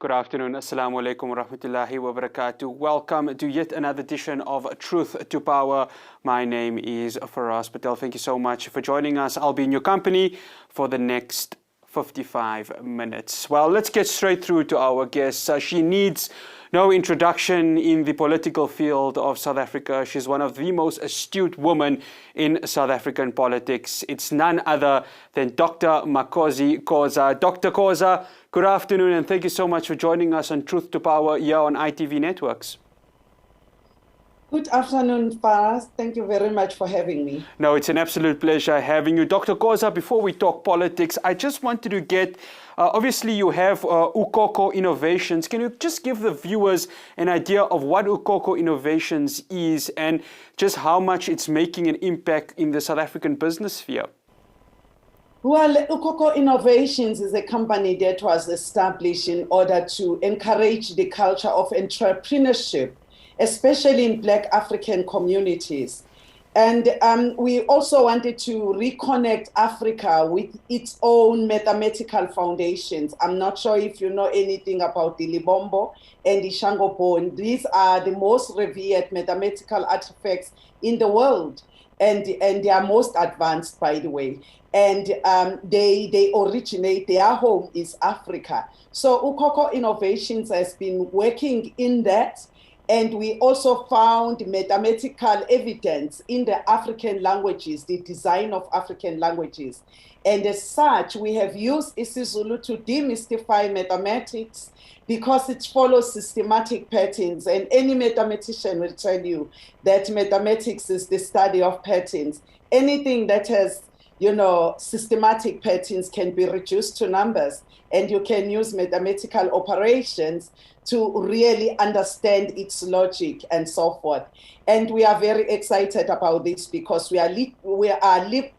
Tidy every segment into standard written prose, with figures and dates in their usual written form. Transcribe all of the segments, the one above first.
Good afternoon. Assalamu alaikum wa rahmatullahi wa barakatuh. Welcome to yet another edition of Truth to Power. My name is Faraz Patel. Thank you so much for joining us. I'll be in your company for the next 55 minutes. Well, let's get straight through to our guest. She needs no introduction in the political field of South Africa. She's one of the most astute women in South African politics. It's none other than Dr. Makosi Koza. Dr. Koza, good afternoon, and thank you so much for joining us on Truth to Power here on ITV Networks. Good afternoon, Faraz. Thank you very much for having me. No, it's an absolute pleasure having you. Dr. Koza, before we talk politics, I just wanted to get, obviously you have Ukoko Innovations. Can you just give the viewers an idea of what Ukoko Innovations is and just how much it's making an impact in the South African business sphere? Well, Ukoko Innovations is a company that was established in order to encourage the culture of entrepreneurship, especially in Black African communities. And we also wanted to reconnect Africa with its own mathematical foundations. I'm not sure if you know anything about the Libombo and the Shangopo. These are the most revered mathematical artifacts in the world. And they are most advanced, by the way. And they originate, their home is Africa. So Ukoko Innovations has been working in that. And we also found mathematical evidence in the African languages, the design of African languages. And as such, we have used isiZulu to demystify mathematics because it follows systematic patterns. And any mathematician will tell you that mathematics is the study of patterns. Anything that has, systematic patterns can be reduced to numbers, and you can use mathematical operations to really understand its logic and so forth. And we are very excited about this because we are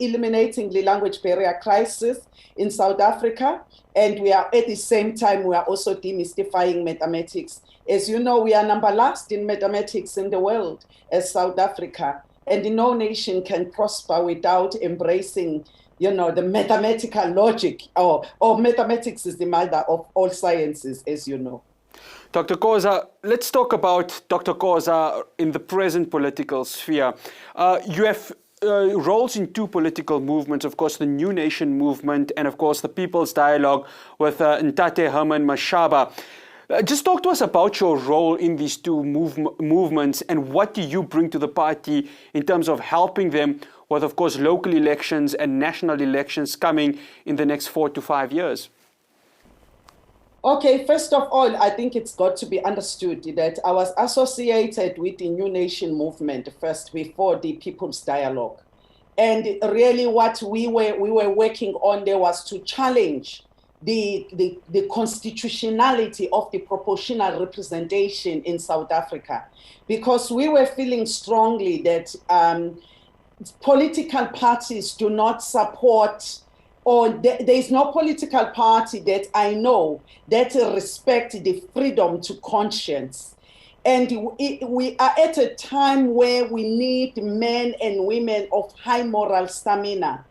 eliminating the language barrier crisis in South Africa. And we are at the same time, we are also demystifying mathematics. As you know, we are number last in mathematics in the world as South Africa. And no nation can prosper without embracing the mathematical logic, or mathematics is the mother of all sciences, as you know. Dr. Koza, let's talk about Dr. Koza in the present political sphere. You have roles in two political movements, of course, the New Nation movement and, of course, the People's Dialogue with Ntate Herman Mashaba. Just talk to us about your role in these two movements and what do you bring to the party in terms of helping them with, of course, local elections and national elections coming in the next 4 to 5 years? Okay, first of all, I think it's got to be understood that I was associated with the New Nation movement first before the People's Dialogue. And really what we were working on there was to challenge the constitutionality of the proportional representation in South Africa, because we were feeling strongly that political parties do not support, or there is no political party that I know that respect the freedom to conscience. And we are at a time where we need men and women of high moral stamina.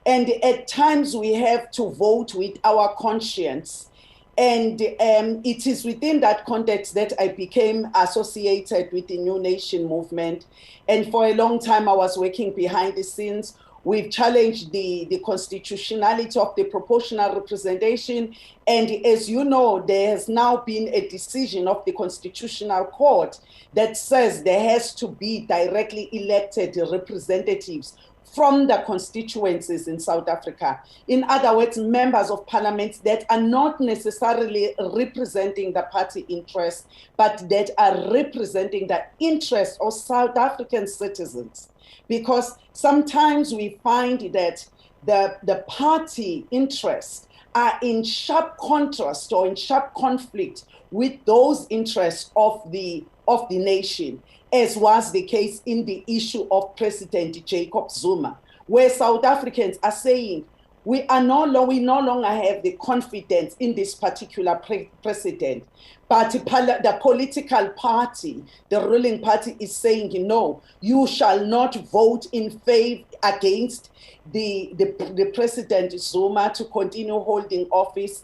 And at times we have to vote with our conscience. And it is within that context that I became associated with the New Nation movement. And for a long time, I was working behind the scenes. We've challenged the constitutionality of the proportional representation. And as you know, there has now been a decision of the Constitutional Court that says there has to be directly elected representatives from the constituencies in South Africa. In other words, members of parliament that are not necessarily representing the party interest, but that are representing the interest of South African citizens. Because sometimes we find that the party interests are in sharp contrast or in sharp conflict with those interests of the nation, as was the case in the issue of President Jacob Zuma, where South Africans are saying, we no longer have the confidence in this particular president. But the political party, the ruling party, is saying, no, you shall not vote in favor against the President Zuma to continue holding office,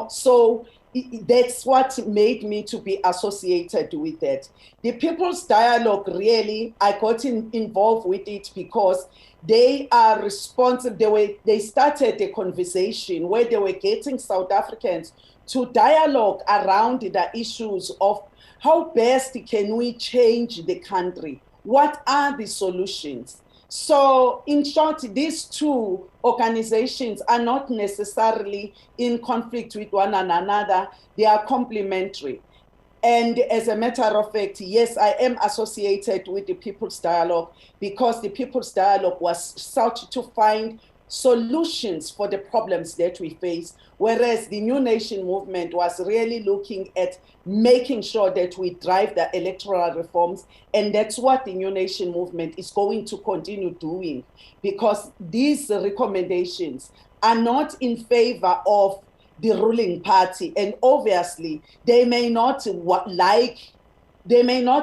So that's what made me to be associated with that. The People's Dialogue, really, I got involved with it because they are responsible. They started a conversation where they were getting South Africans to dialogue around the issues of how best can we change the country? What are the solutions? So in short, these two organizations are not necessarily in conflict with one another. They are complementary. And as a matter of fact, yes, I am associated with the People's Dialogue because the People's Dialogue was sought to find solutions for the problems that we face, whereas the New Nation movement was really looking at making sure that we drive the electoral reforms, and that's what the New Nation movement is going to continue doing, because these recommendations are not in favor of the ruling party, and obviously they may not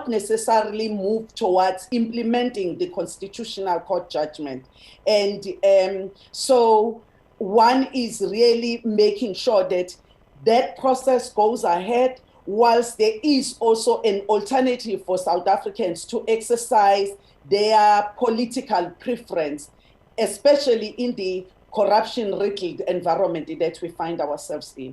necessarily move towards implementing the Constitutional Court judgment. And so one is really making sure that that process goes ahead, whilst there is also an alternative for South Africans to exercise their political preference, especially in the corruption-riddled environment that we find ourselves in.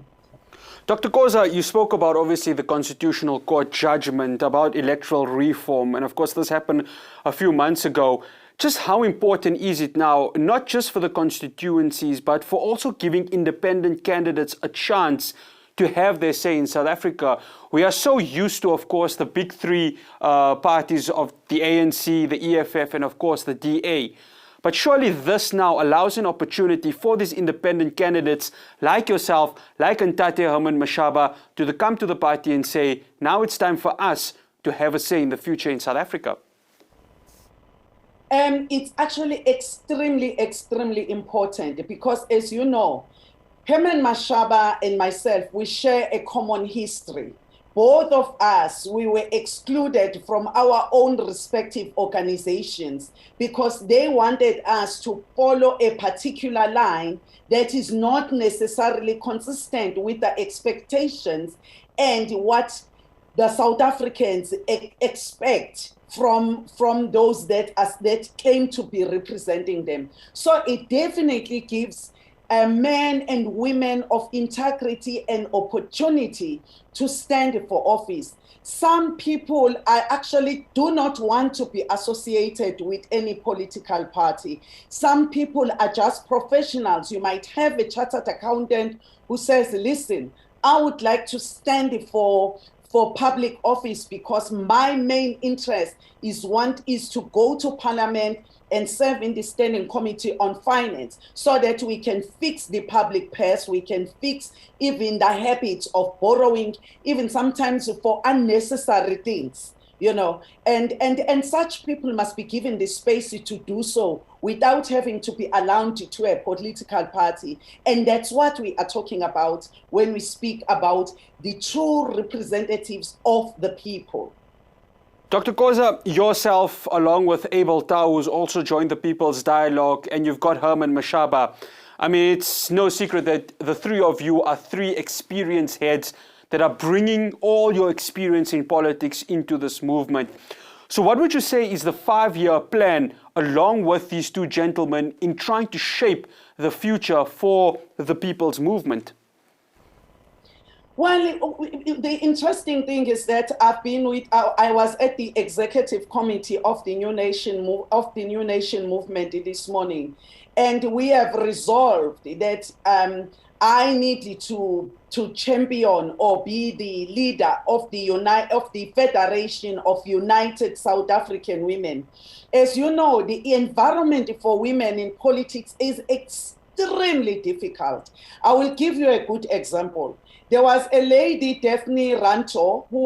Dr. Koza, you spoke about obviously the Constitutional Court judgment about electoral reform, and of course this happened a few months ago. Just how important is it now, not just for the constituencies, but for also giving independent candidates a chance to have their say in South Africa? We are so used to, of course, the big three parties of the ANC, the EFF, and of course the DA. But surely this now allows an opportunity for these independent candidates like yourself, like Ntate Herman Mashaba, to come to the party and say, now it's time for us to have a say in the future in South Africa. It's actually extremely important because, as you know, Herman Mashaba and myself, we share a common history. Both of us, we were excluded from our own respective organizations because they wanted us to follow a particular line that is not necessarily consistent with the expectations and what the South Africans expect from those that claim to be representing them. So it definitely gives men and women of integrity and opportunity to stand for office. Some people actually do not want to be associated with any political party. Some people are just professionals. You might have a chartered accountant who says, listen, I would like to stand for public office because my main interest is to go to Parliament and serve in the Standing Committee on Finance so that we can fix the public purse, we can fix even the habits of borrowing, even sometimes for unnecessary things, you know. And such people must be given the space to do so without having to be allowed to a political party. And that's what we are talking about when we speak about the true representatives of the people. Dr. Koza, yourself, along with Abel Tau, who's also joined the People's Dialogue, and you've got Herman Mashaba. I mean, it's no secret that the three of you are three experienced heads that are bringing all your experience in politics into this movement. So what would you say is the 5-year plan, along with these two gentlemen, in trying to shape the future for the people's movement? Well, the interesting thing is that I was at the executive committee of the New Nation movement this morning, and we have resolved that I need to champion or be the leader of the Federation of United South African Women. As you know, the environment for women in politics is extremely difficult. I will give you a good example. There was a lady, Daphne Ranto, who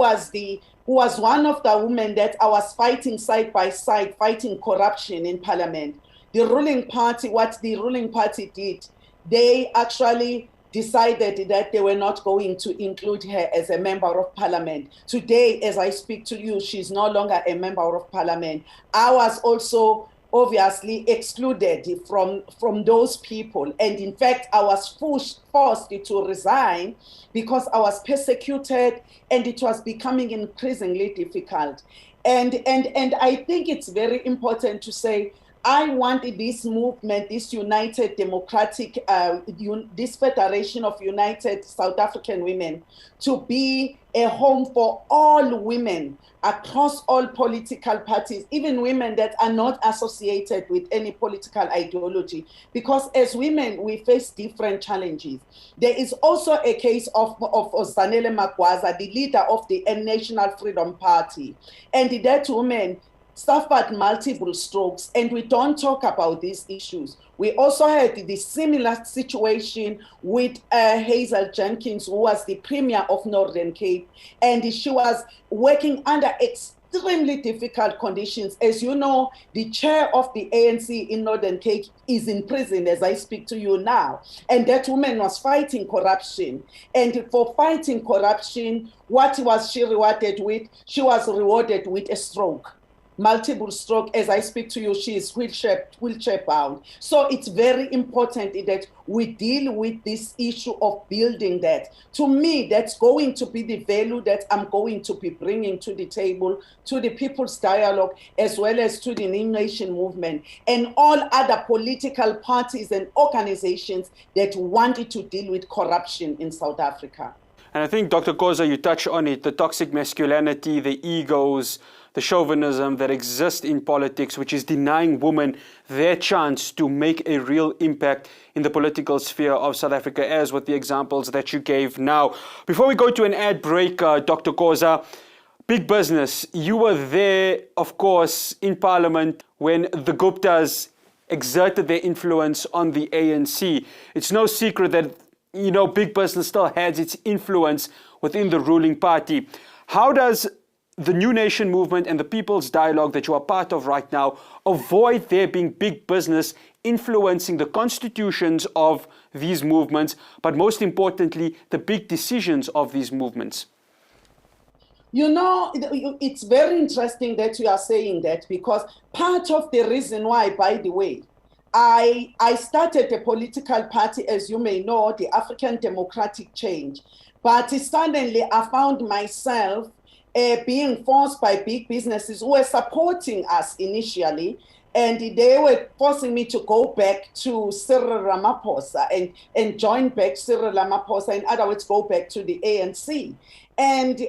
was one of the women that I was fighting side by side, fighting corruption in Parliament. The ruling party, what the ruling party did, they actually decided that they were not going to include her as a member of Parliament. Today, as I speak to you, she's no longer a member of Parliament. I was also obviously excluded from those people. And in fact, I was forced to resign because I was persecuted and it was becoming increasingly difficult. And I think it's very important to say, I want this movement, this United Democratic, this Federation of United South African Women, to be a home for all women across all political parties, even women that are not associated with any political ideology. Because as women, we face different challenges. There is also a case of Zanele Magwaza, the leader of the National Freedom Party. And that woman suffered multiple strokes, and we don't talk about these issues. We also had the similar situation with Hazel Jenkins, who was the Premier of Northern Cape, and she was working under extremely difficult conditions. As you know, the chair of the ANC in Northern Cape is in prison as I speak to you now. And that woman was fighting corruption. And for fighting corruption, what was she rewarded with? She was rewarded with a stroke. Multiple stroke. As I speak to you, she is wheelchair bound. So it's very important that we deal with this issue of building that. To me, that's going to be the value that I'm going to be bringing to the table, to the People's Dialogue, as well as to the New Nation movement and all other political parties and organizations that wanted to deal with corruption in South Africa. And I think, Dr. Koza, you touch on it, the toxic masculinity, the egos, the chauvinism that exists in politics, which is denying women their chance to make a real impact in the political sphere of South Africa, as with the examples that you gave now. Before we go to an ad break, Dr. Koza, big business. You were there, of course, in Parliament when the Guptas exerted their influence on the ANC. It's no secret that, you know, big business still has its influence within the ruling party. How does the New Nation movement and the People's Dialogue that you are part of right now avoid there being big business influencing the constitutions of these movements, but most importantly, the big decisions of these movements? You know, it's very interesting that you are saying that, because part of the reason why, by the way, I started a political party, as you may know, the African Democratic Change. But suddenly I found myself being forced by big businesses who were supporting us initially, and they were forcing me to go back to Cyril Ramaphosa and join back Cyril Ramaphosa, in other words, go back to the ANC. And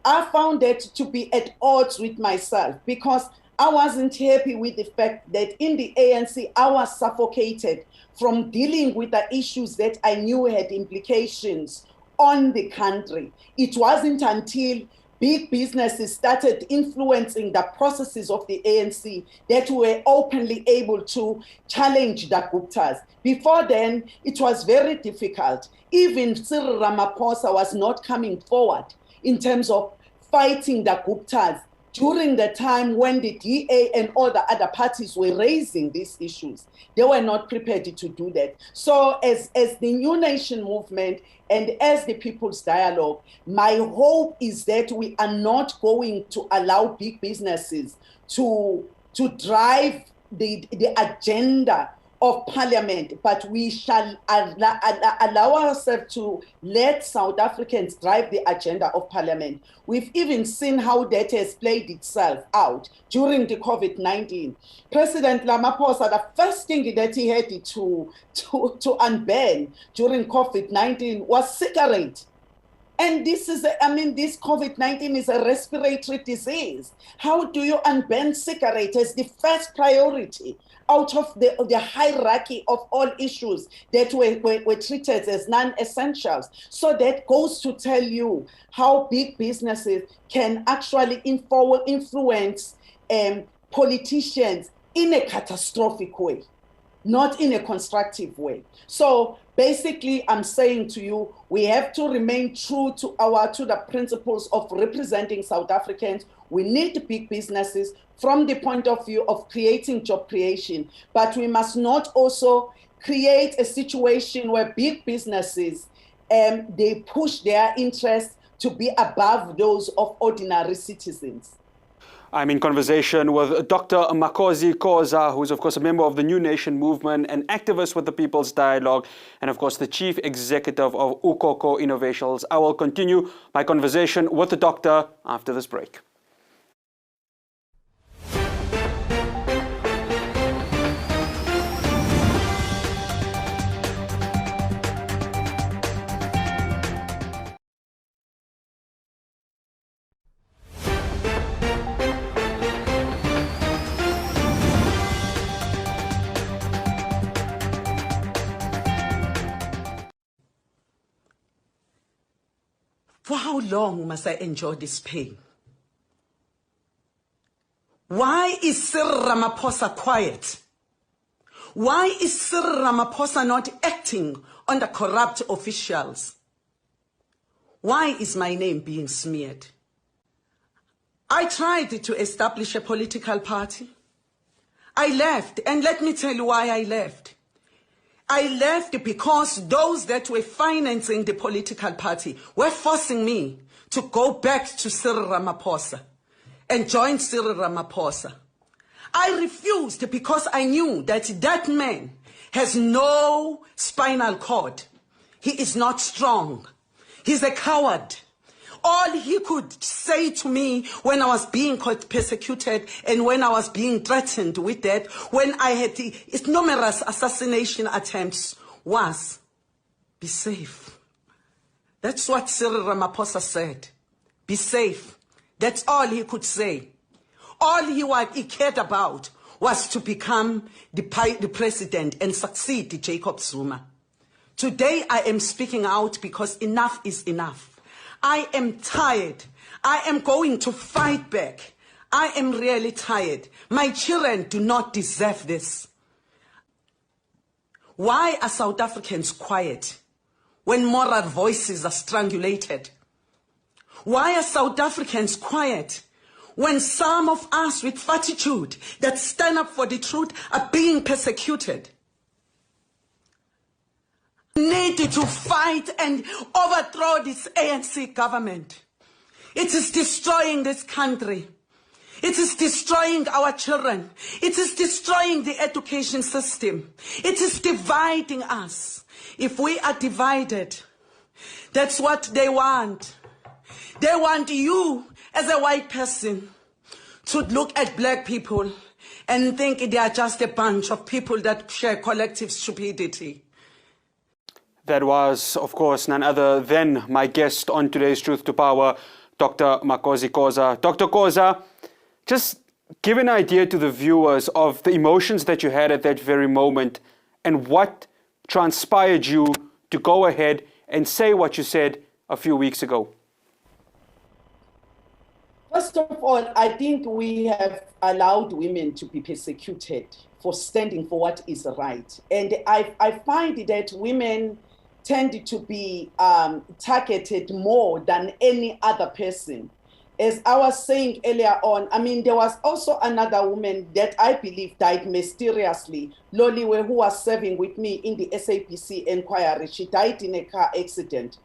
I found that to be at odds with myself, because I wasn't happy with the fact that in the ANC, I was suffocated from dealing with the issues that I knew had implications on the country. It wasn't until big businesses started influencing the processes of the ANC that we were openly able to challenge the Guptas. Before then, it was very difficult. Even Cyril Ramaphosa was not coming forward in terms of fighting the Guptas during the time when the DA and all the other parties were raising these issues. They were not prepared to do that. So as the New Nation movement and as the People's Dialogue, my hope is that we are not going to allow big businesses to drive the agenda of Parliament, but we shall allow ourselves to let South Africans drive the agenda of Parliament. We've even seen how that has played itself out during the COVID-19. President Ramaphosa, the first thing that he had to unban during COVID-19 was cigarettes. And this is, this COVID-19 is a respiratory disease. How do you unban cigarettes as the first priority out of the hierarchy of all issues that were treated as non-essentials? So that goes to tell you how big businesses can actually influence politicians in a catastrophic way, not in a constructive way. So basically, I'm saying to you, we have to remain true to the principles of representing South Africans. We need big businesses from the point of view of creating job creation, but we must not also create a situation where big businesses they push their interests to be above those of ordinary citizens. I'm in conversation with Dr. Makosi Koza, who is, of course, a member of the New Nation Movement, an activist with the People's Dialogue, and, of course, the Chief Executive of Koza Innovations. I will continue my conversation with the doctor after this break. For how long must I endure this pain? Why is Cyril Ramaphosa quiet? Why is Cyril Ramaphosa not acting under corrupt officials? Why is my name being smeared? I tried to establish a political party. I left, and let me tell you why I left. I left because those that were financing the political party were forcing me to go back to Cyril Ramaphosa and join Cyril Ramaphosa. I refused because I knew that that man has no spinal cord. He is not strong. He's a coward. All he could say to me when I was being persecuted and when I was being threatened with that, when I had numerous assassination attempts, was, be safe. That's what Cyril Ramaphosa said. Be safe. That's all he could say. All he cared about was to become the president and succeed Jacob Zuma. Today I am speaking out because enough is enough. I am tired. I am going to fight back. I am really tired. My children do not deserve this. Why are South Africans quiet when moral voices are strangulated? Why are South Africans quiet when some of us with fortitude that stand up for the truth are being persecuted? Need to fight and overthrow this ANC government. It is destroying this country. It is destroying our children. It is destroying the education system. It is dividing us. If we are divided, that's what they want. They want you as a white person to look at black people and think they are just a bunch of people that share collective stupidity. That was, of course, none other than my guest on today's Truth to Power, Dr. Makosi Koza. Dr. Koza, just give an idea to the viewers of the emotions that you had at that very moment and what transpired you to go ahead and say what you said a few weeks ago. First of all, I think we have allowed women to be persecuted for standing for what is right. And I find that women tend to be targeted more than any other person. As I was saying earlier on, I mean, there was also another woman that I believe died mysteriously, Loliwe, who was serving with me in the SAPC inquiry. She died in a car accident.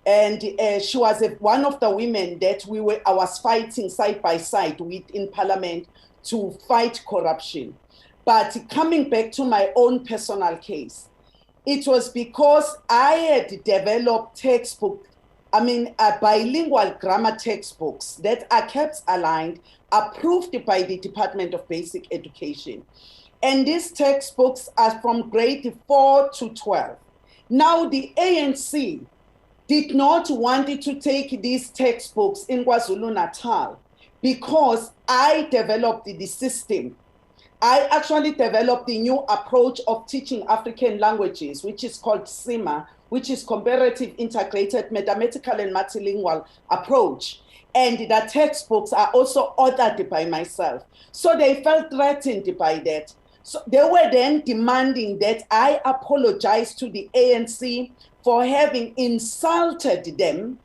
And she was one of the women that I was fighting side by side with in Parliament to fight corruption. But coming back to my own personal case, it was because I had developed bilingual grammar textbooks that are kept aligned, approved by the Department of Basic Education. And these textbooks are from grade 4 to 12. Now the ANC did not want to take these textbooks in KwaZulu-Natal because I developed the system. I actually developed the new approach of teaching African languages, which is called CIMA, which is Comparative Integrated Mathematical and Multilingual Approach. And the textbooks are also authored by myself. So they felt threatened by that. So they were then demanding that I apologize to the ANC for having insulted them,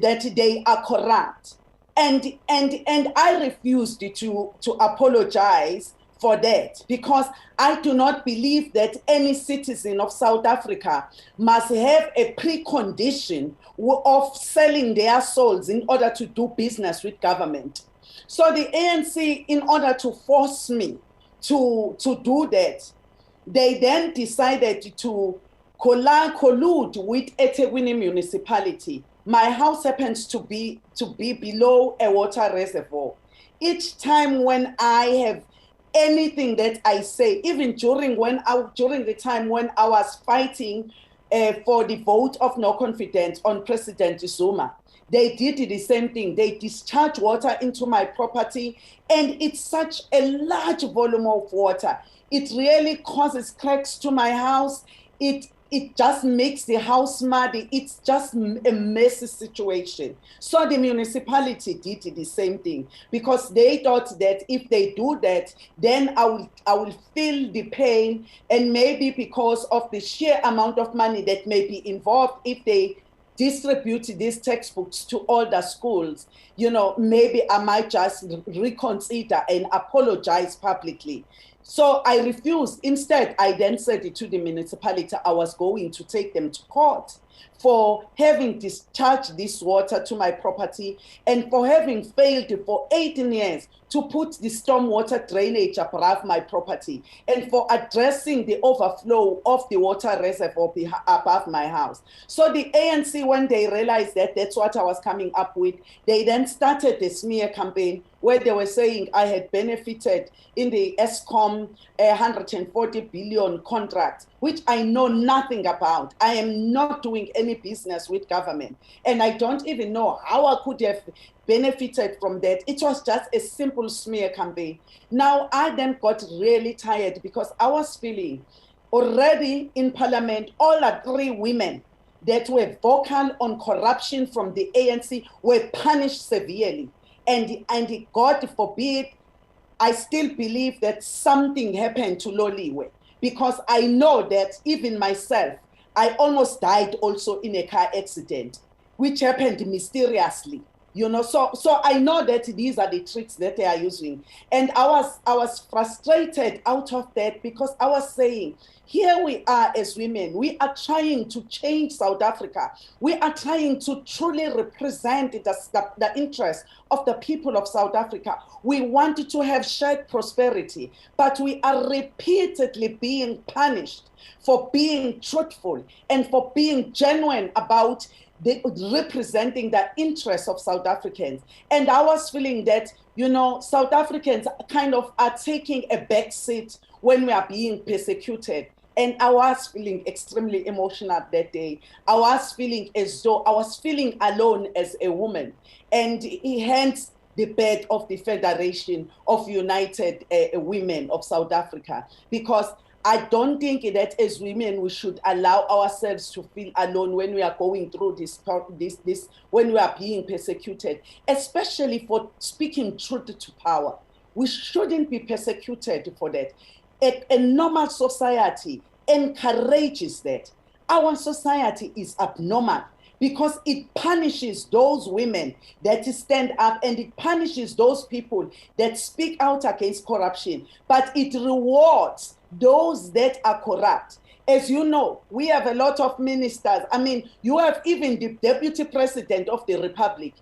that they are corrupt. And I refused to apologize for that, because I do not believe that any citizen of South Africa must have a precondition of selling their souls in order to do business with government. So the ANC, in order to force me to do that, they then decided to collude with eThekwini municipality. My house happens to be below a water reservoir. Each time when I have anything that I say, even during the time when I was fighting for the vote of no confidence on President Zuma, they did the same thing. They discharged water into my property, and it's such a large volume of water. It really causes cracks to my house. It just makes the house muddy. It's just a messy situation. So the municipality did the same thing because they thought that if they do that, then I will feel the pain, and maybe because of the sheer amount of money that may be involved if they distribute these textbooks to all the schools, maybe I might just reconsider and apologize publicly. So I refused. Instead, I then said to the municipality I was going to take them to court for having discharged this water to my property and for having failed for 18 years to put the stormwater drainage above my property and for addressing the overflow of the water reservoir above my house. So the ANC, when they realized that that's what I was coming up with, they then started the smear campaign where they were saying I had benefited in the Eskom 140 billion contract, which I know nothing about. I am not doing any business with government, and I don't even know how I could have benefited from that. It was just a simple smear campaign. Now, I then got really tired because I was feeling already in parliament, all the three women that were vocal on corruption from the ANC were punished severely. And God forbid, I still believe that something happened to Loliwe, because I know that even myself, I almost died also in a car accident, which happened mysteriously. So I know that these are the tricks that they are using. And I was frustrated out of that because I was saying, here we are as women, we are trying to change South Africa. We are trying to truly represent the interests of the people of South Africa. We want to have shared prosperity, but we are repeatedly being punished for being truthful and for being genuine about representing the interests of South Africans. And I was feeling that, South Africans kind of are taking a back seat when we are being persecuted. And I was feeling extremely emotional that day. I was feeling as though I was feeling alone as a woman. And hence the birth of the Federation of United Women of South Africa, because I don't think that as women we should allow ourselves to feel alone when we are going through this when we are being persecuted, especially for speaking truth to power. We shouldn't be persecuted for that. A normal society encourages that. Our society is abnormal because it punishes those women that stand up, and it punishes those people that speak out against corruption, but it rewards those that are corrupt. As you know, we have a lot of ministers. I mean, you have even the deputy president of the republic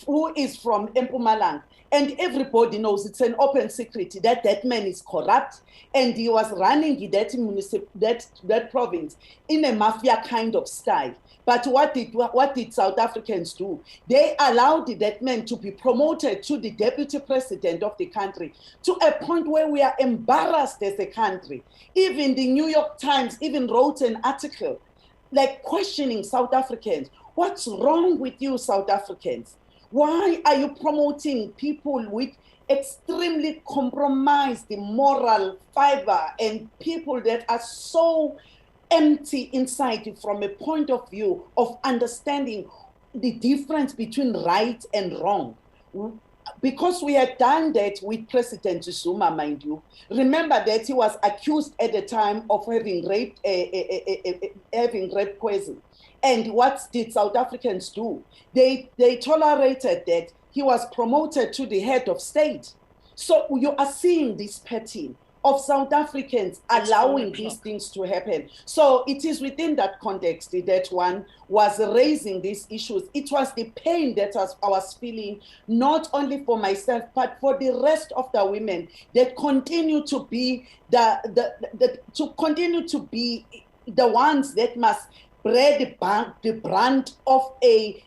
who is from Mpumalanga. And everybody knows, it's an open secret, that that man is corrupt, and he was running that province in a mafia kind of style. But what did South Africans do? They allowed that man to be promoted to the deputy president of the country, to a point where we are embarrassed as a country. Even the New York Times even wrote an article like questioning South Africans. What's wrong with you, South Africans? Why are you promoting people with extremely compromised moral fiber and people that are so empty inside from a point of view of understanding the difference between right and wrong? Because we had done that with President Zuma, mind you. Remember that he was accused at the time of having raped Koza. And what did South Africans do? They tolerated that he was promoted to the head of state. So you are seeing this pattern of South Africans allowing these things to happen. So it is within that context that one was raising these issues. It was the pain that I was feeling, not only for myself, but for the rest of the women that continue to be the ones that must bear the brunt of a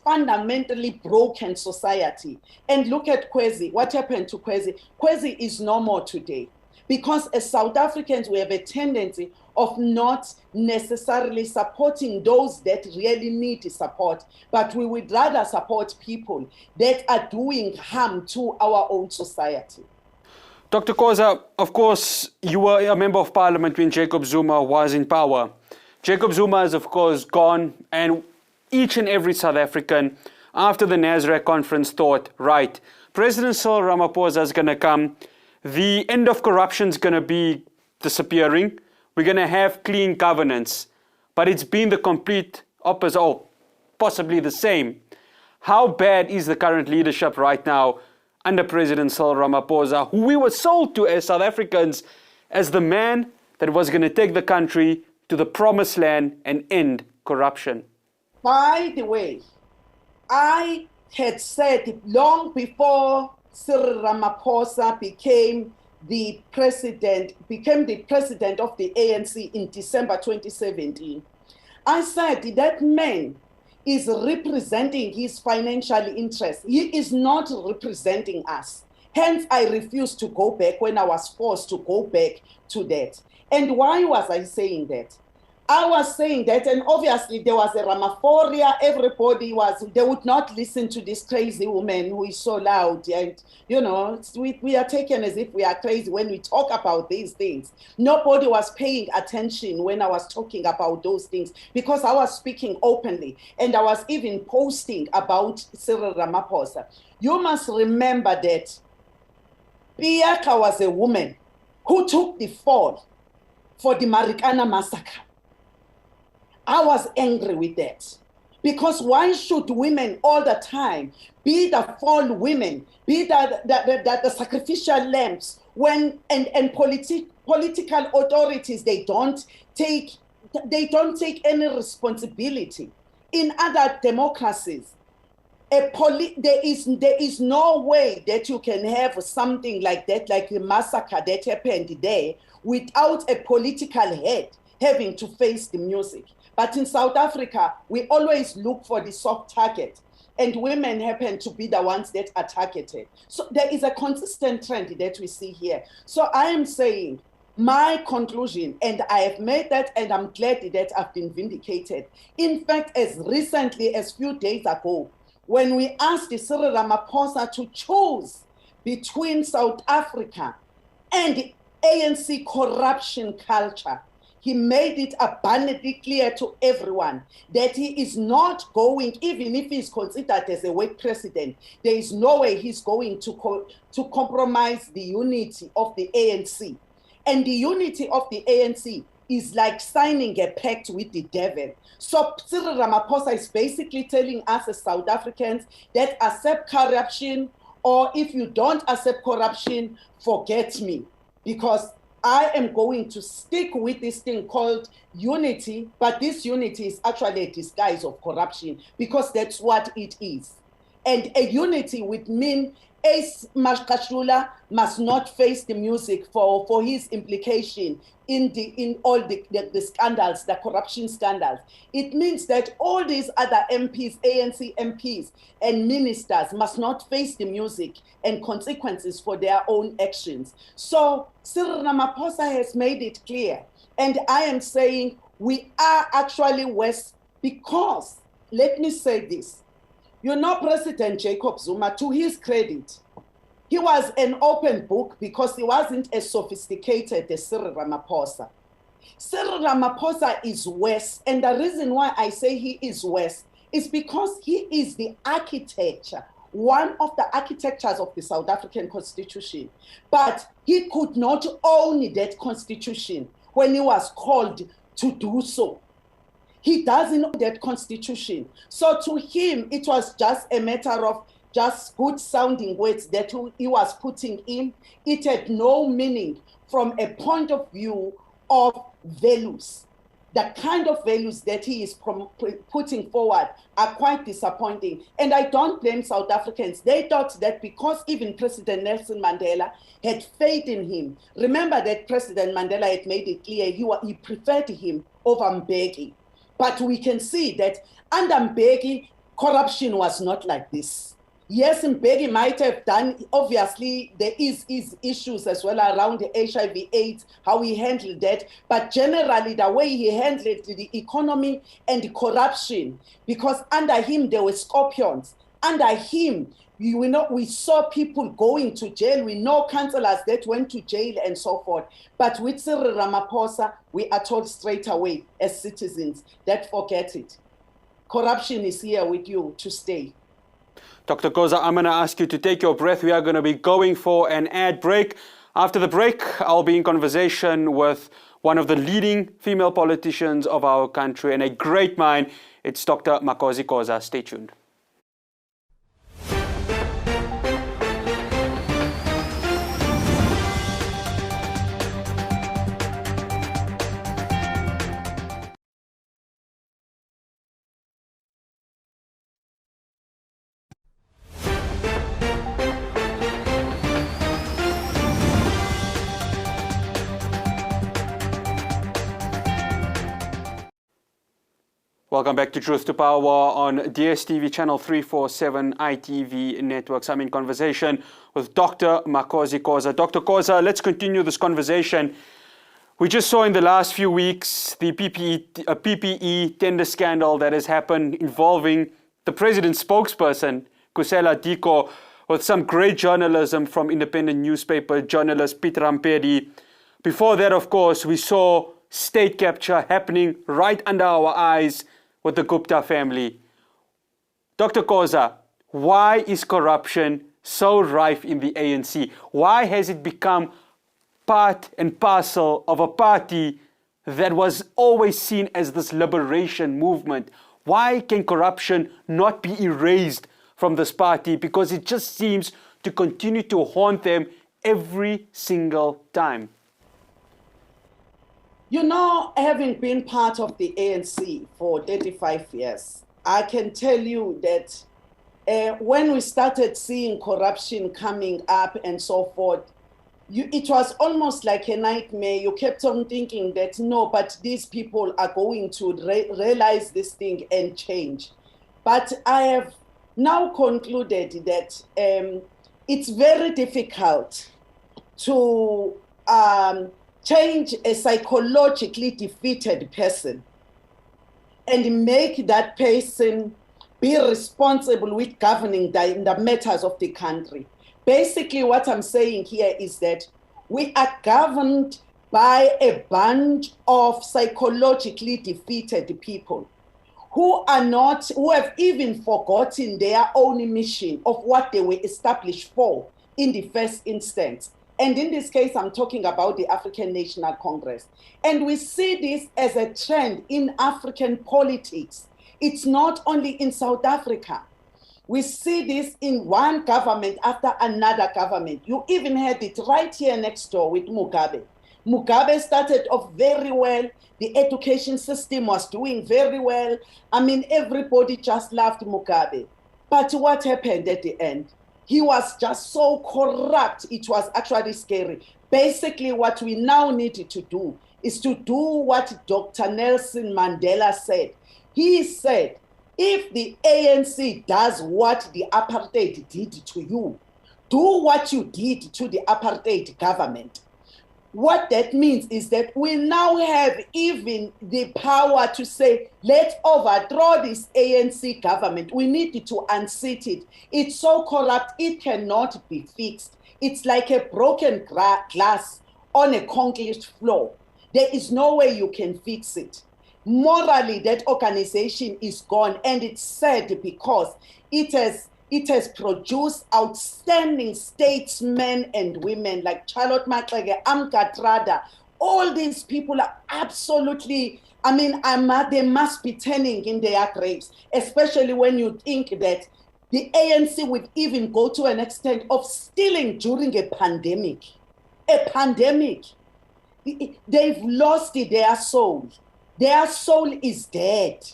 fundamentally broken society. And look at Kwezi. What happened to Kwezi? Kwezi is no more today. Because as South Africans, we have a tendency of not necessarily supporting those that really need support, but we would rather support people that are doing harm to our own society. Dr. Koza, of course, you were a member of parliament when Jacob Zuma was in power. Jacob Zuma is, of course, gone, and each and every South African, after the Nasrec conference, thought, right, President Cyril Ramaphosa is going to come, the end of corruption is going to be disappearing, we're going to have clean governance. But it's been the complete opposite, or possibly the same. How bad is the current leadership right now under President Cyril Ramaphosa, who we were sold to as South Africans as the man that was going to take the country to the promised land and end corruption? By the way, I had said long before Cyril Ramaphosa became the president of the ANC in December 2017, I said that man is representing his financial interests. He is not representing us. Hence, I refused to go back when I was forced to go back to that. And why was I saying that? I was saying that, and obviously there was a Ramaphosa, they would not listen to this crazy woman who is so loud. And, we are taken as if we are crazy when we talk about these things. Nobody was paying attention when I was talking about those things because I was speaking openly and I was even posting about Cyril Ramaphosa. You must remember that Piaka was a woman who took the fall for the Marikana massacre. I was angry with that. Because why should women all the time be the fall women, be the sacrificial lambs, when and political authorities they don't take any responsibility? In other democracies, there is no way that you can have something like that, like the massacre that happened there, without a political head having to face the music. But in South Africa, we always look for the soft target, and women happen to be the ones that are targeted. So there is a consistent trend that we see here. So I am saying my conclusion, and I have made that, and I'm glad that I've been vindicated. In fact, as recently as a few days ago, when we asked Cyril Ramaphosa to choose between South Africa and the ANC corruption culture, he made it abundantly clear to everyone that he is not going, even if he's considered as a weak president, there is no way he's going to compromise the unity of the ANC. And the unity of the ANC is like signing a pact with the devil. So Cyril Ramaphosa is basically telling us as South Africans that accept corruption, or if you don't accept corruption, forget me. Because I am going to stick with this thing called unity, but this unity is actually a disguise of corruption because that's what it is. And a unity would mean Ace Mashkashula must not face the music for his implication in all the scandals, the corruption scandals. It means that all these other MPs, ANC MPs and ministers must not face the music and consequences for their own actions. So Cyril Ramaphosa has made it clear. And I am saying we are actually worse because, let me say this, President Jacob Zuma, to his credit, he was an open book because he wasn't as sophisticated as Cyril Ramaphosa. Cyril Ramaphosa is worse, and the reason why I say he is worse is because he is the architecture, one of the architectures of the South African Constitution, but he could not own that Constitution when he was called to do so. He doesn't know that Constitution. So to him, it was just a matter of just good sounding words that he was putting in. It had no meaning from a point of view of values. The kind of values that he is putting forward are quite disappointing. And I don't blame South Africans. They thought that because even President Nelson Mandela had faith in him. Remember that President Mandela had made it clear he preferred him over Mbeki. But we can see that under Mbeki, corruption was not like this. Yes, Mbeki might have done, obviously, there is issues as well around the HIV/AIDS, how he handled that, but generally the way he handled the economy and the corruption, because under him there were scorpions. Under him, we saw people going to jail. We know councillors that went to jail and so forth. But with Cyril Ramaphosa, we are told straight away as citizens that forget it. Corruption is here with you to stay. Dr. Koza, I'm going to ask you to take your breath. We are going to be going for an ad break. After the break, I'll be in conversation with one of the leading female politicians of our country and a great mind. It's Dr. Makosi Koza. Stay tuned. Welcome back to Truth to Power on DSTV channel 347 ITV networks. I'm in conversation with Dr. Makosi Koza. Dr. Koza, let's continue this conversation. We just saw in the last few weeks the PPE tender scandal that has happened involving the president's spokesperson, Kusela Diko, with some great journalism from independent newspaper journalist Peter Rampedi. Before that, of course, we saw state capture happening right under our eyes with the Gupta family. Dr. Koza, why is corruption so rife in the ANC? Why has it become part and parcel of a party that was always seen as this liberation movement? Why can corruption not be erased from this party? Because it just seems to continue to haunt them every single time. You know, having been part of the ANC for 35 years, I can tell you that when we started seeing corruption coming up and so forth, it was almost like a nightmare. You kept on thinking that, no, but these people are going to realize this thing and change. But I have now concluded that it's very difficult to change a psychologically defeated person and make that person be responsible with governing the matters of the country. Basically, what I'm saying here is that we are governed by a bunch of psychologically defeated people who have even forgotten their own mission of what they were established for in the first instance. And in this case, I'm talking about the African National Congress. And we see this as a trend in African politics. It's not only in South Africa. We see this in one government after another government. You even had it right here next door with Mugabe. Mugabe started off very well. The education system was doing very well. I mean, everybody just loved Mugabe. But what happened at the end? He was just so corrupt. It was actually scary. Basically, what we now need to do is to do what Dr. Nelson Mandela said. He said, if the ANC does what the apartheid did to you, do what you did to the apartheid government. What that means is that we now have even the power to say, let's overthrow this ANC government. We need to unseat it. It's so corrupt, it cannot be fixed. It's like a broken glass on a concrete floor. There is no way you can fix it. Morally, that organization is gone, and it's sad because it has produced outstanding statesmen and women like Charlotte Maxeke, Amka Trada. All these people are absolutely, they must be turning in their graves, especially when you think that The ANC would even go to an extent of stealing during a pandemic. A pandemic. They've lost their soul. Their soul is dead.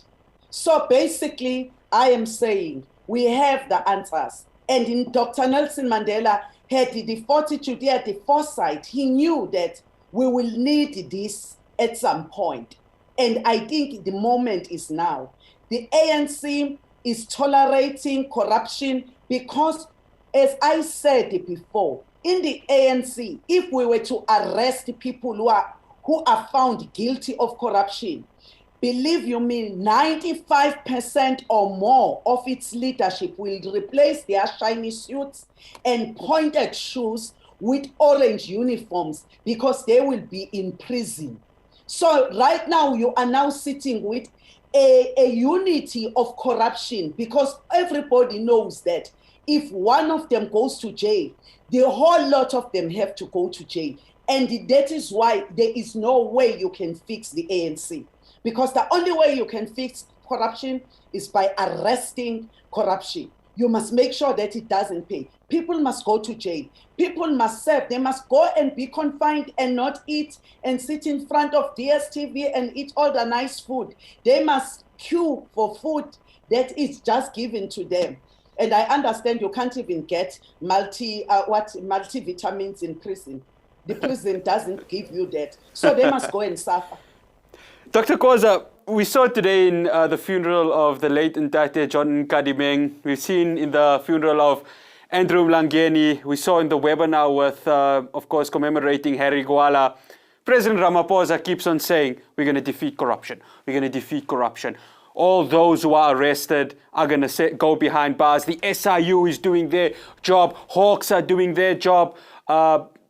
So basically, I am saying we have the answers. And in Dr. Nelson Mandela had the fortitude, he had the foresight. He knew that we will need this at some point. And I think the moment is now. The ANC is tolerating corruption because, as I said before, in the ANC, if we were to arrest people who are found guilty of corruption, believe you me, 95% or more of its leadership will replace their shiny suits and pointed shoes with orange uniforms because they will be in prison. So right now you are now sitting with a unity of corruption because everybody knows that if one of them goes to jail, the whole lot of them have to go to jail. And that is why there is no way you can fix the ANC. Because the only way you can fix corruption is by arresting corruption. You must make sure that it doesn't pay. People must go to jail. People must serve. They must go and be confined and not eat and sit in front of DSTV and eat all the nice food. They must queue for food that is just given to them. And I understand you can't even get multivitamins in prison. The prison doesn't give you that. So they must go and suffer. Dr. Koza, we saw today in the funeral of the late Ntate John Nkadimeng. We've seen in the funeral of Andrew Mlangeni. We saw in the webinar with, of course, commemorating Harry Gwala. President Ramaphosa keeps on saying, we're going to defeat corruption. We're going to defeat corruption. All those who are arrested are going to go behind bars. The SIU is doing their job. Hawks are doing their job.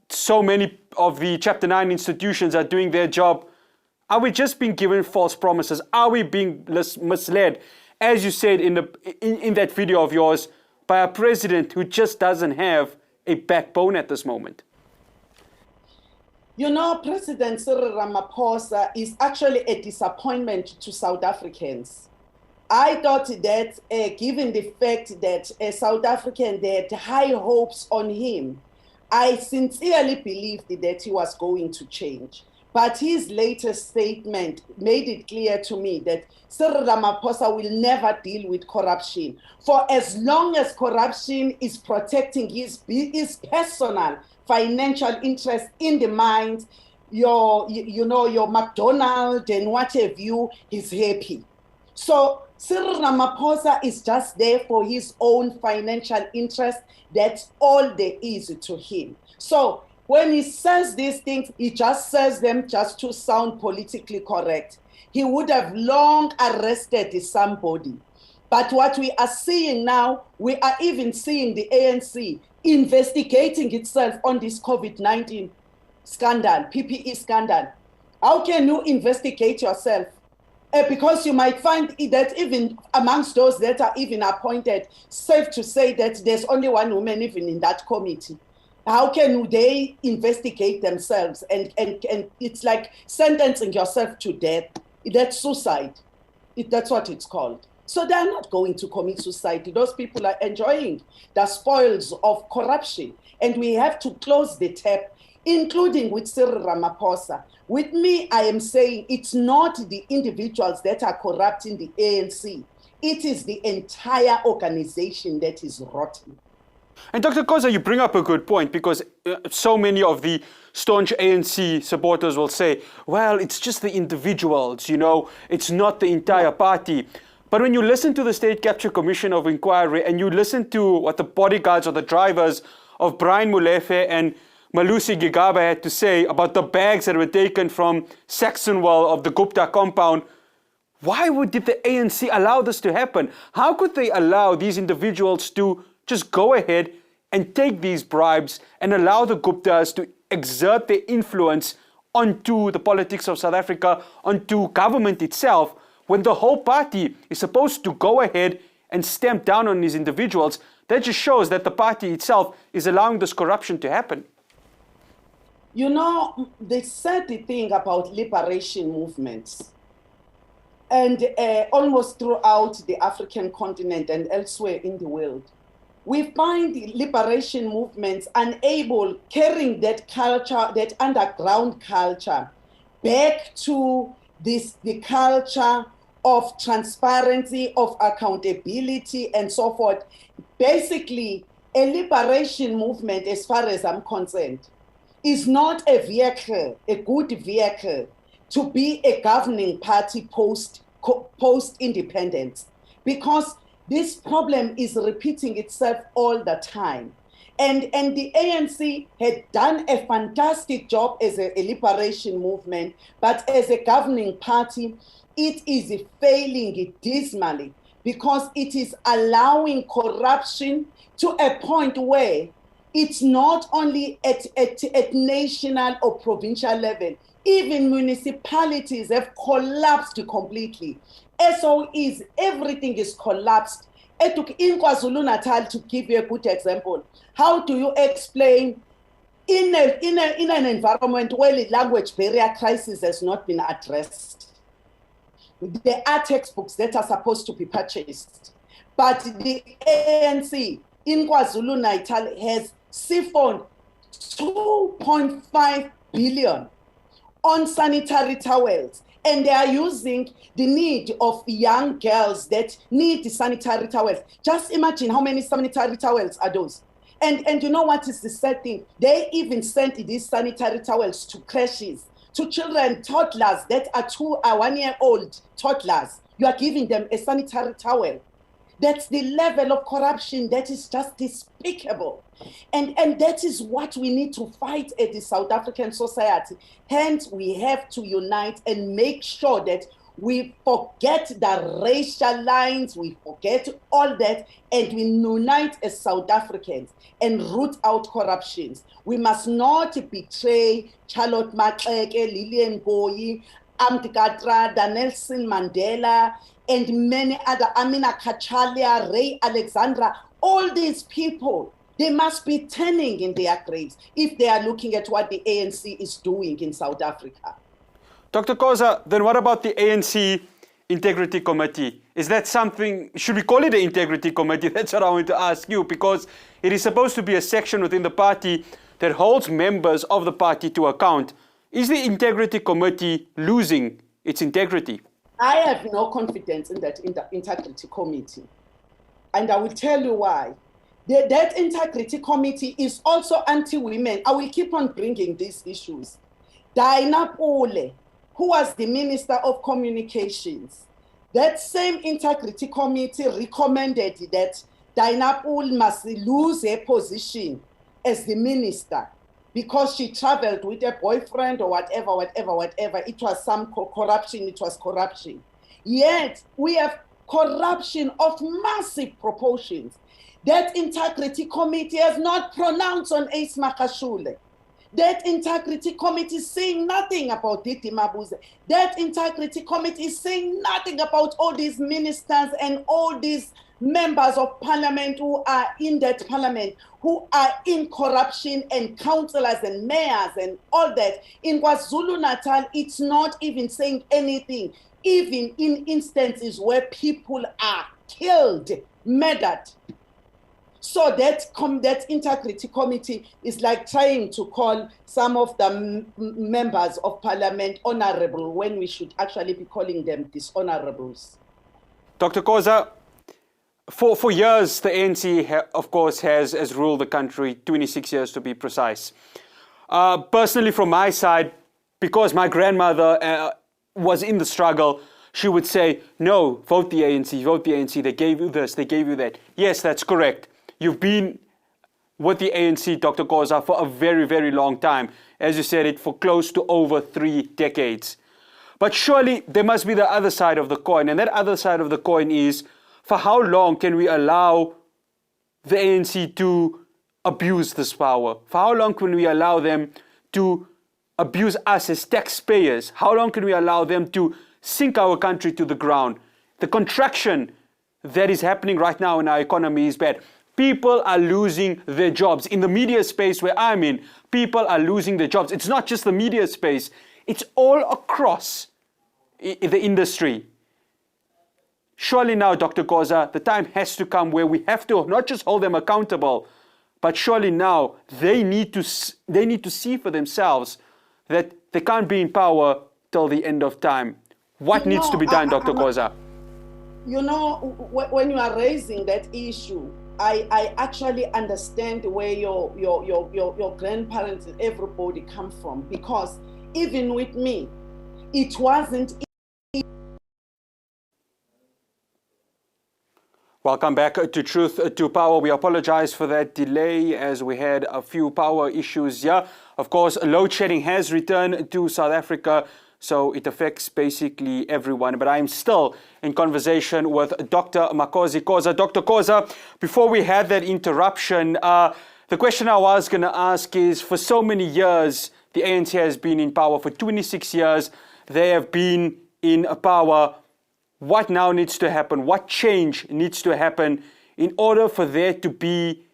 So many of the Chapter 9 institutions are doing their job. Are we just being given false promises? Are we being misled, as you said in that video of yours, by a president who just doesn't have a backbone at this moment? You know, President Cyril Ramaphosa is actually a disappointment to South Africans. I thought that given the fact that South Africans had high hopes on him, I sincerely believed that he was going to change. But his latest statement made it clear to me that Cyril Ramaphosa will never deal with corruption. For as long as corruption is protecting his personal financial interest in the mines, your McDonald's and what have you, he's happy. So Cyril Ramaphosa is just there for his own financial interest. That's all there is to him. So when he says these things, he just says them just to sound politically correct. He would have long arrested somebody. But what we are seeing now, we are even seeing the ANC investigating itself on this COVID-19 scandal, PPE scandal. How can you investigate yourself? Because you might find that even amongst those that are even appointed, safe to say that there's only one woman even in that committee. How can they investigate themselves? And it's like sentencing yourself to death. That's suicide. That's what it's called. So they're not going to commit suicide. Those people are enjoying the spoils of corruption. And we have to close the tap, including with Cyril Ramaphosa. With me, I am saying it's not the individuals that are corrupting the ANC. It is the entire organization that is rotten. And Dr. Koza, you bring up a good point, because so many of the staunch ANC supporters will say, well, it's just the individuals, it's not the entire party. But when you listen to the State Capture Commission of Inquiry and you listen to what the bodyguards or the drivers of Brian Molefe and Malusi Gigaba had to say about the bags that were taken from Saxonwell of the Gupta compound, why did the ANC allow this to happen? How could they allow these individuals to just go ahead and take these bribes and allow the Guptas to exert their influence onto the politics of South Africa, onto government itself, when the whole party is supposed to go ahead and stamp down on these individuals? That just shows that the party itself is allowing this corruption to happen. The sad thing about liberation movements, and almost throughout the African continent and elsewhere in the world. We find liberation movements unable carrying that culture, that underground culture, back to the culture of transparency, of accountability, and so forth. Basically, a liberation movement, as far as I'm concerned, is not a vehicle, a good vehicle, to be a governing party post-independence, because this problem is repeating itself all the time. And the ANC had done a fantastic job as a liberation movement, but as a governing party, it is failing dismally, because it is allowing corruption to a point where it's not only at national or provincial level. Even municipalities have collapsed completely. SOEs, everything is collapsed. In KwaZulu-Natal, to give you a good example, how do you explain in an environment where the language barrier crisis has not been addressed? There are textbooks that are supposed to be purchased, but the ANC in KwaZulu-Natal has siphoned 2.5 billion on sanitary towels, and they are using the need of young girls that need the sanitary towels. Just imagine how many sanitary towels are those. And you know what is the sad thing? They even sent these sanitary towels to crashes, to children, toddlers that are 1 year old toddlers. You are giving them a sanitary towel. That's the level of corruption that is just despicable. And that is what we need to fight at the South African society. Hence, we have to unite and make sure that we forget the racial lines, we forget all that, and we unite as South Africans and root out corruptions. We must not betray Charlotte Maxeke, Lillian Goyi, Amdikatra, Nelson Mandela, and many other, Amina Kachalia, Ray Alexandra. All these people, they must be turning in their graves if they are looking at what the ANC is doing in South Africa. Dr. Koza, then what about the ANC Integrity Committee? Is that something, should we call it an Integrity Committee? That's what I want to ask you, because it is supposed to be a section within the party that holds members of the party to account. Is the Integrity Committee losing its integrity? I have no confidence in that Integrity Committee. And I will tell you why. That Integrity Committee is also anti-women. I will keep on bringing these issues. Diana Pole, who was the Minister of Communications, that same Integrity Committee recommended that Diana Pole must lose her position as the minister because she traveled with a boyfriend or whatever. It was some corruption, it was corruption. Yet, we have corruption of massive proportions. That Integrity Committee has not pronounced on Ace Makashule. That Integrity Committee is saying nothing about Diti Mabuza. That Integrity Committee is saying nothing about all these ministers and all these members of parliament who are in that parliament, who are in corruption, and councillors and mayors and all that. In KwaZulu-Natal, it's not even saying anything, even in instances where people are killed, murdered. So that Integrity Committee is like trying to call some of the members of parliament honorable when we should actually be calling them dishonorables. Dr. Koza, for years, the ANC, of course, has ruled the country, 26 years to be precise. Personally, from my side, because my grandmother was in the struggle, she would say, no, vote the ANC, vote the ANC. They gave you this, they gave you that. Yes, that's correct. You've been with the ANC, Dr. Koza, for a very, very long time. As you said it, for close to over 3 decades. But surely there must be the other side of the coin. And that other side of the coin is, for how long can we allow the ANC to abuse this power? For how long can we allow them to abuse us as taxpayers? How long can we allow them to sink our country to the ground? The contraction that is happening right now in our economy is bad. People are losing their jobs. In the media space where I'm in, people are losing their jobs. It's not just the media space. It's all across the industry. Surely now, Dr. Koza, the time has to come where we have to not just hold them accountable, but surely now they need to see for themselves that they can't be in power till the end of time. What needs to be done, Dr. Koza? You know, when you are raising that issue, I actually understand where your grandparents and everybody come from, because even with me, it wasn't. Welcome back to Truth to Power. We apologize for that delay as we had a few power issues here. Of course, load shedding has returned to South Africa, so it affects basically everyone. But I'm still in conversation with Dr. Makosi Koza. Dr. Koza, before we had that interruption, the question I was going to ask is, for so many years, the ANC has been in power. For 26 years, they have been in power. What now needs to happen? What change needs to happen in order for there to be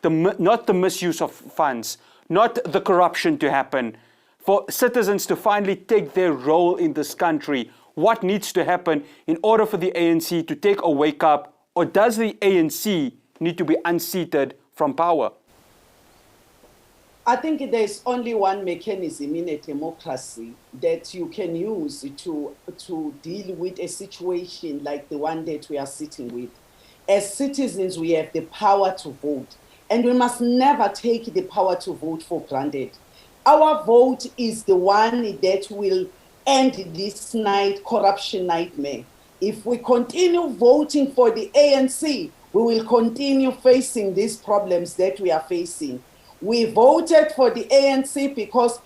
not the misuse of funds, not the corruption to happen, for citizens to finally take their role in this country? What needs to happen in order for the ANC to take a wake up, or does the ANC need to be unseated from power? I think there's only one mechanism in a democracy that you can use to deal with a situation like the one that we are sitting with. As citizens, we have the power to vote, and we must never take the power to vote for granted. Our vote is the one that will end this corruption nightmare. If we continue voting for the ANC, we will continue facing these problems that we are facing. We voted for the ANC because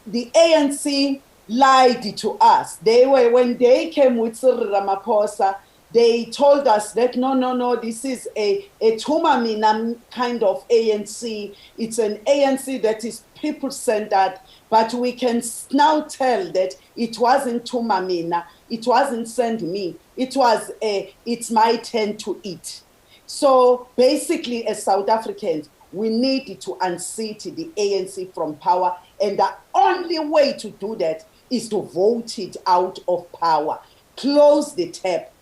the ANC lied to us. When they came with Ramaphosa, they told us that no, this is a Tumamina kind of ANC. It's an ANC that is people-centered, but we can now tell that it wasn't Tumamina, it wasn't send me, it was it's my turn to eat. So basically, as South Africans, we need to unseat the ANC from power, and the only way to do that is to vote it out of power. Close the tap.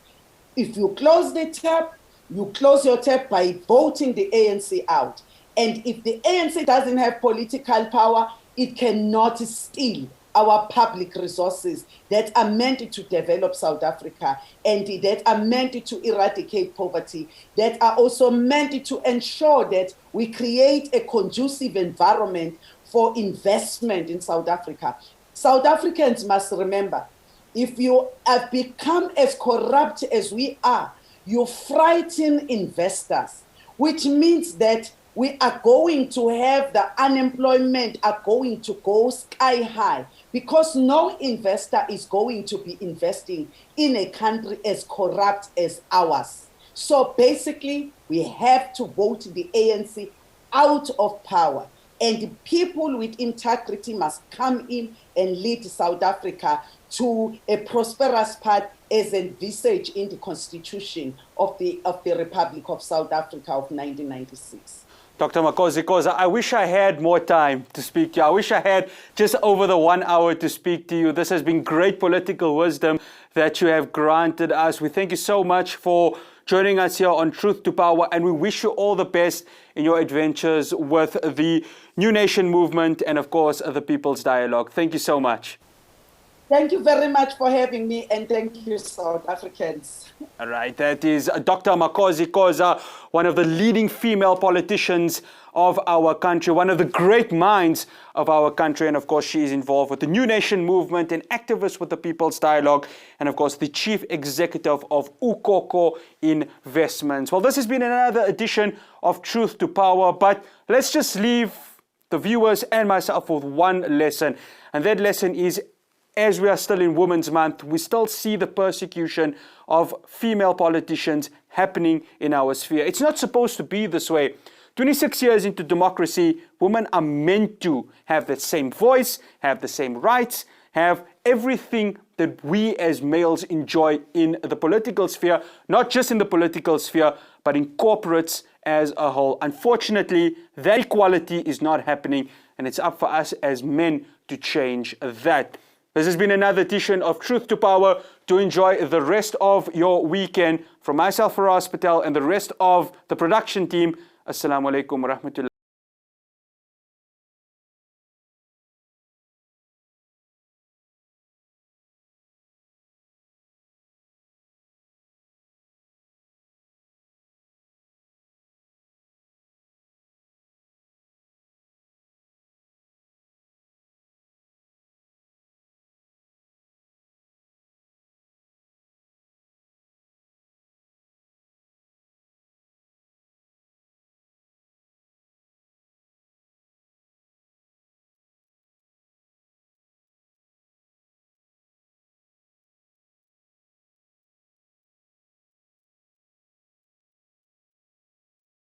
If you close the tap, you close your tap by voting the ANC out. And if the ANC doesn't have political power, it cannot steal our public resources that are meant to develop South Africa and that are meant to eradicate poverty, that are also meant to ensure that we create a conducive environment for investment in South Africa. South Africans must remember, if you have become as corrupt as we are, you frighten investors, which means that we are going to have the unemployment are going to go sky high, because no investor is going to be investing in a country as corrupt as ours. So basically, we have to vote the ANC out of power, and people with integrity must come in and lead South Africa to a prosperous path as envisaged in the Constitution of the Republic of South Africa of 1996. Dr. Makosi Koza, I wish I had more time to speak to you. I wish I had just over the 1 hour to speak to you. This has been great political wisdom that you have granted us. We thank you so much for joining us here on Truth to Power, and we wish you all the best in your adventures with the New Nation movement and, of course, the People's Dialogue. Thank you so much. Thank you very much for having me, and thank you, South Africans. All right, that is Dr. Makosi Koza, one of the leading female politicians of our country, one of the great minds of our country. And of course, she is involved with the New Nation movement and activist with the People's Dialogue, and of course, the chief executive of Ukoko Investments. Well, this has been another edition of Truth to Power, but let's just leave the viewers and myself with one lesson. And that lesson is, as we are still in Women's Month, we still see the persecution of female politicians happening in our sphere. It's not supposed to be this way. 26 years into democracy, women are meant to have the same voice, have the same rights, have everything that we as males enjoy in the political sphere, not just in the political sphere, but in corporates as a whole. Unfortunately, that equality is not happening, and it's up for us as men to change that. This has been another edition of Truth to Power. To enjoy the rest of your weekend. From myself, Faraz Patel, and the rest of the production team, Assalamu alaikum wa rahmatullahi.